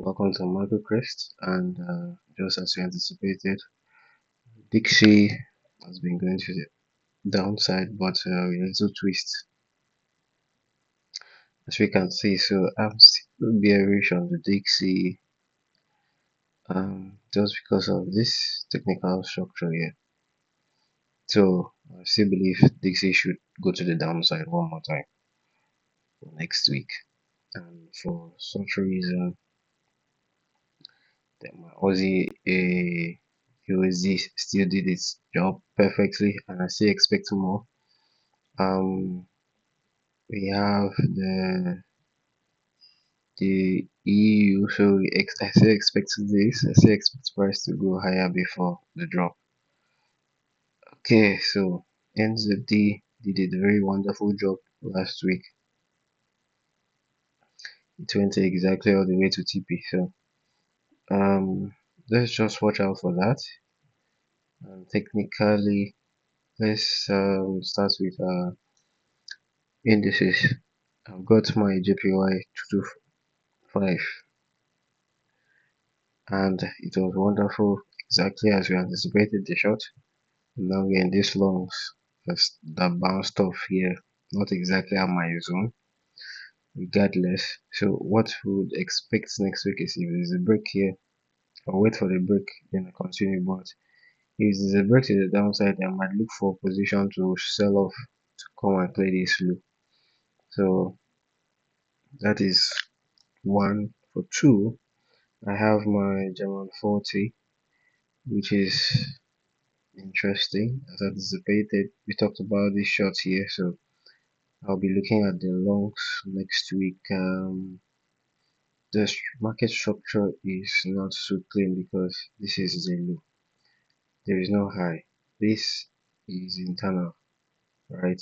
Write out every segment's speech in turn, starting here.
Welcome to Market Crest, and just as we anticipated, Dixie has been going to the downside, but with a little twist, as we can see. So I'm still bearish on the Dixie, just because of this technical structure here. So I still believe Dixie should go to the downside one more time next week, and for such a reason, that my Aussie USD still did its job perfectly, and I still expect more. Um, we have the EU, so I still expect this. I still expect price to go higher before the drop. Okay, so NZD did a very wonderful job last week. It went exactly all the way to TP. So let's just watch out for that. And technically, let's start with indices. I've got my JPY 225, and it was wonderful, exactly as we anticipated the shot. Now we're in this longs that bounced off here, not exactly at my zone, regardless. So what we would expect next week is if there's a break here, I'll wait for the break, then I continue. But if there's a break to the downside, I might look for a position to sell off to come and play this low. So that is one. For two, I have my German 40, which is interesting. As anticipated, we talked about this short here, so I'll be looking at the longs next week. The market structure is not so clean because this is a low. There is no high. This is internal, right?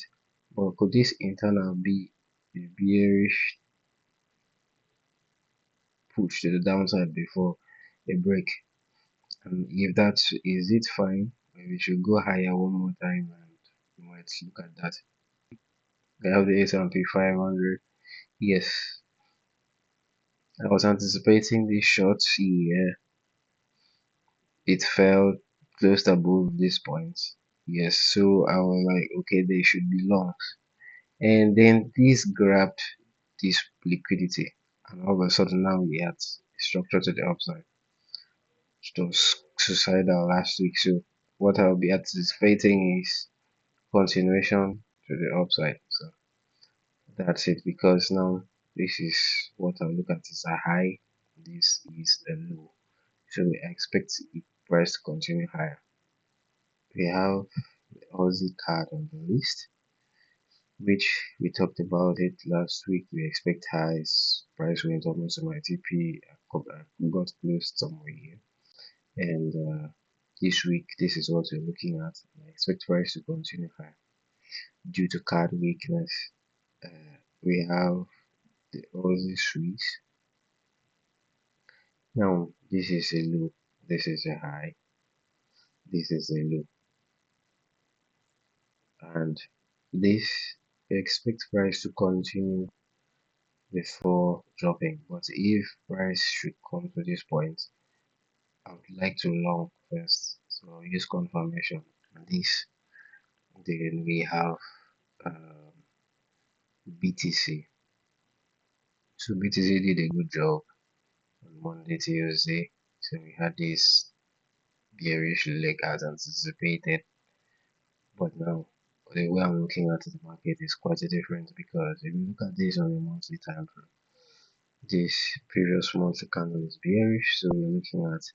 But could this internal be a bearish push to the downside before a break? And if that is it, fine. We should go higher one more time, and we might look at that. I have the S&P 500. Yes, I was anticipating this short here. It fell close above this point. Yes, so I was like, okay, they should be longs. And then this grabbed this liquidity, and all of a sudden now we had structure to the upside. It was suicidal last week. So what I'll be anticipating is continuation to the upside. So that's it, because now this is what I'll look at is a high, this is a low. So we expect the price to continue higher. We have the Aussie card on the list, which we talked about it last week. We expect highs. Price went almost to my TP. Got close somewhere here. And this week, this is what we're looking at. I expect price to continue high due to card weakness. We have the Aussie Swiss. Now, this is a low. This is a high. This is a low. And this we expect price to continue before dropping. But if price should come to this point, I would like to long first. So use confirmation. And this, then we have um, BTC. So BTC did a good job on Monday, Tuesday. So we had this bearish leg as anticipated. But now the way I'm looking at the market is quite a different, because if you look at this on a monthly time frame, this previous monthly candle is bearish, so we're looking at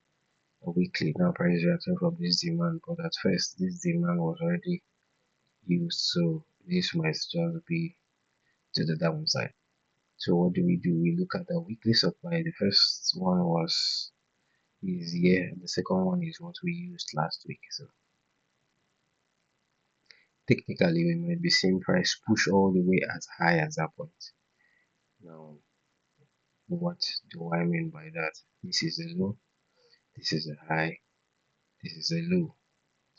a weekly now price reaction from this demand. But at first, this demand was already used, so this might just be to the downside. So what do? We look at the weekly supply. The first one is here, the second one is what we used last week. So technically, we might be seeing price push all the way as high as that point. Now, what do I mean by that? This is a low, this is a high, this is a low.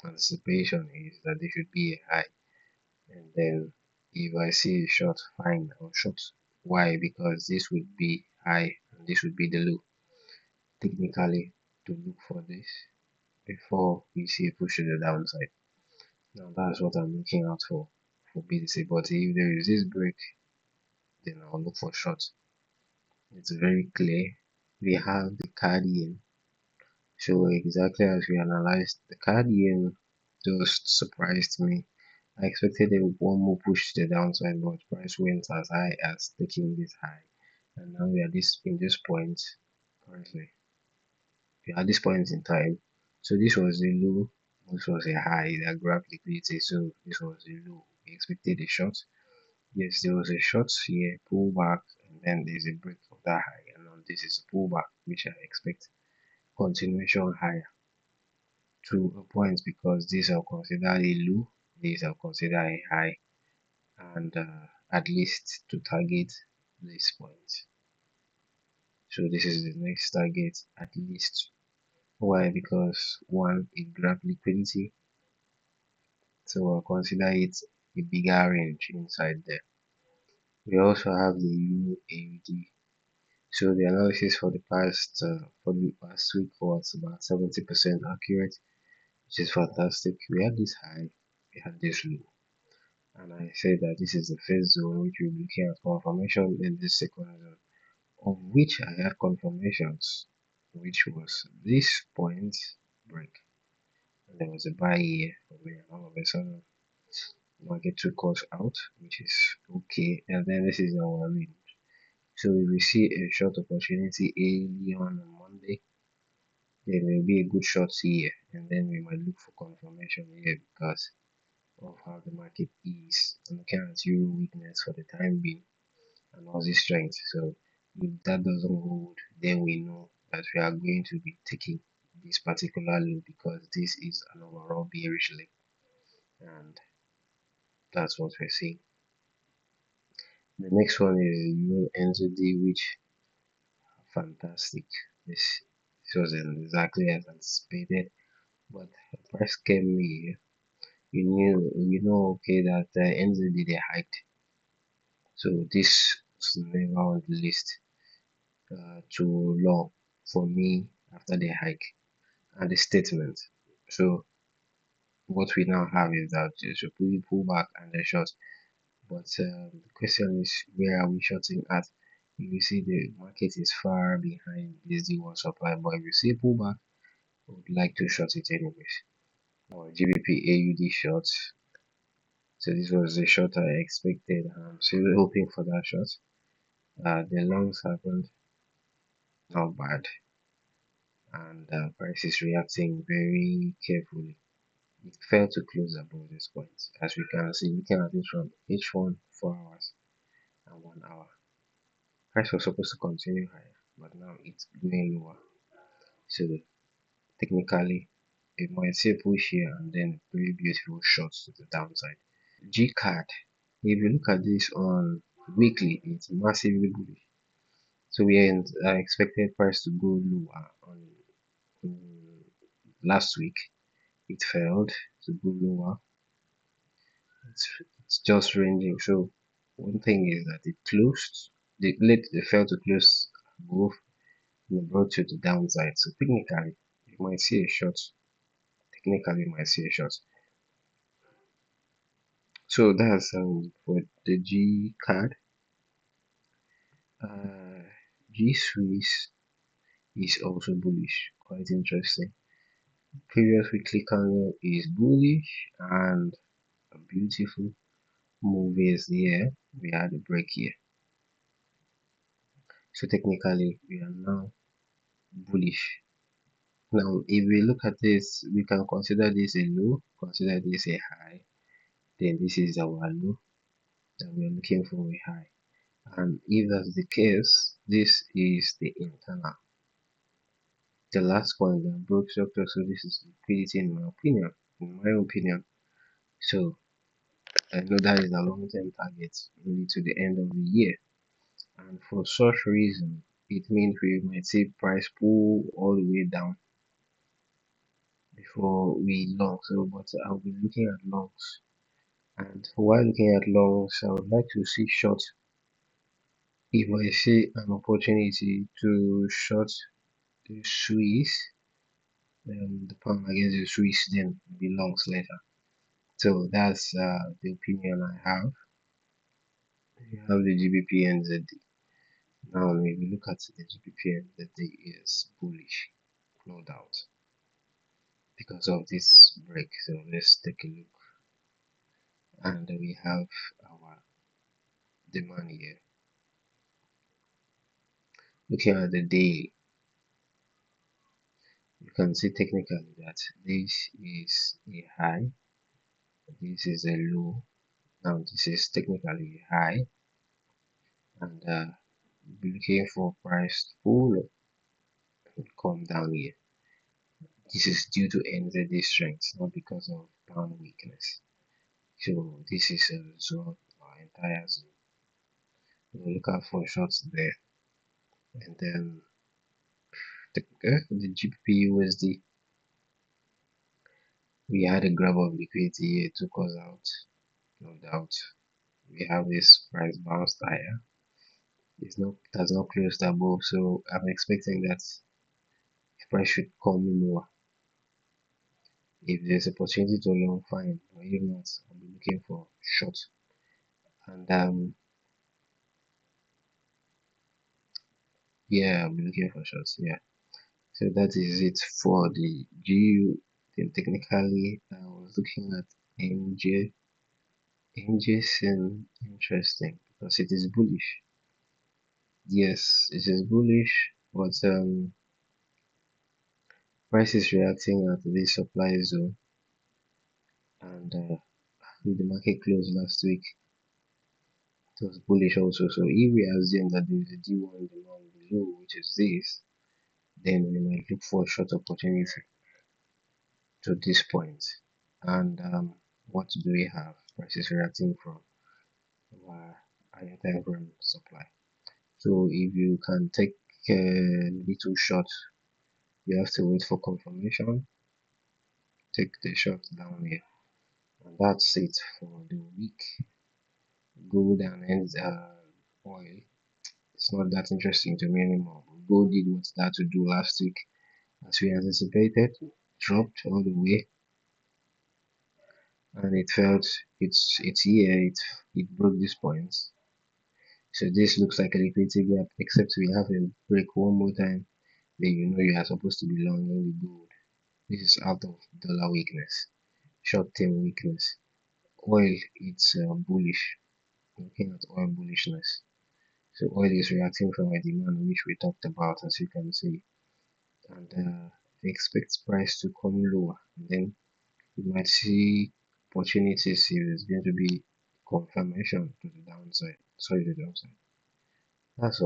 Anticipation is that there should be a high, and then if I see a short, fine, I'll short. Why? Because this would be high and this would be the low. technically to look for this before we see a push to the downside. Now that's what I'm looking out for BTC. But if there is this break, then I'll look for short. It's very clear. We have the card yen. So exactly as we analyzed, the card yen just surprised me. I expected one more push to the downside, but price went as high as taking this high. And now we are this in this point currently. We are at this point in time. So this was the low, this was a high that grabbed liquidity. So this was the low. We expected a short. Yes, there was a short here, pullback, and then there's a break of that high. And now this is a pullback, which I expect continuation higher to a point because these are considered a low, these are considered a high, and at least to target this point. So this is the next target at least. Why? Because one, it grabbed liquidity, so I'll consider it a bigger range inside there. We also have the UAD. So the analysis for the past week was about 70% accurate, which is fantastic. We had this high, we had this low, and I said that this is the first zone which we'll be looking at confirmation in this second zone, of which I had confirmations, which was this point break. And there was a buy here for me, and all of a sudden market took us out, which is okay. And then this is our range. So if we see a short opportunity early on Monday, there will be a good short here, and then we might look for confirmation here because of how the market is. I'm looking at euro weakness for the time being and Aussie strength. So if that doesn't hold, then we know that we are going to be taking this particular low because this is an overall bearish leg, and that's what we're seeing. The next one is Euro NZD, which fantastic. This wasn't exactly as anticipated, but the price came here. You know, okay, that NZD they hiked, so this was never on the list too long for me after the hike and the statement. So what we now have is that you should pull back and then short. But the question is, where are we shorting at? If you see the market is far behind this D1 supply, but if you see pullback, I would like to short it anyways. Or GBP AUD shorts. So this was the short I expected. I'm still hoping for that short. The longs happened, not bad, and price is reacting very carefully. It failed to close above this point, as we can see, looking at it from H1 4 hours and 1 hour. Price was supposed to continue higher, but now it's going lower. So technically, it might see a push here and then very beautiful shots to the downside. G card. If you look at this on weekly, it's massively bullish. So I expected price to go lower on last week. It failed to go lower. It's just ranging. So one thing is that it closed. They failed to close above and it brought you to downside. So technically, you might see a short. Technically, you might see a short. So that's for the G card. Uh, G Swiss is also bullish. Quite interesting. Previous weekly candle is bullish and a beautiful move is here. We had a break here. So technically, we are now bullish. Now, if we look at this, we can consider this a low, consider this a high, then this is our low that we are looking for a high. And if that's the case, this is the internal. The last point that broke structure, so this is liquidity in my opinion. In my opinion. So I know that is a long-term target, maybe to the end of the year. And for such reason, it means we might see price pull all the way down before we long. So, but I'll be looking at longs. And while looking at longs, I would like to see short. If I see an opportunity to short the Swiss, the pound against the Swiss then belongs later. So that's the opinion I have. You have the GBP and ZD. Now, if you look at the GBP and ZD is bullish, no doubt, because of this break. So let's take a look, and we have our demand here. Looking at the daily, you can see technically that this is a high, this is a low. Now this is technically a high, and be looking for price to pull up and come down here. This is due to NZD strength, not because of pound weakness. So this is a zone, our entire zone. We'll look out for shots there, and then the GBP USD. We had a grab of liquidity here, took us out, no doubt. We have this price bounced higher. It has not closed above, so I'm expecting that the price should come lower. If there's opportunity to long, fine, or if not, I'll be looking for short. And yeah, I'll be looking for shorts. Yeah, so that is it for the GU. Then technically, I was looking at NJ. NJ seem interesting because it is bullish. Yes, it is bullish, but price is reacting at this supply zone, and the market closed last week. It was bullish also. So if we assume that there is a D1 demand below, which is this, then we might look for a short opportunity to this point. And what do we have? Price is reacting from our higher time frame supply. So if you can take a little short, you have to wait for confirmation. Take the short down here, and that's it for the week. Gold and oil. It's not that interesting to me anymore. Gold did what that to do last week, as we anticipated, dropped all the way, and it felt it's here. It broke this point. So this looks like a liquidity gap, except we have a break one more time. Then you know you are supposed to be long in the gold. This is out of dollar weakness, short-term weakness. Oil, it's bullish. Looking at oil bullishness. So oil is reacting from a demand which we talked about, as you can see, and we expect price to come lower. And then we might see opportunities if there's going to be confirmation to the downside. Sorry, the downside. That's all.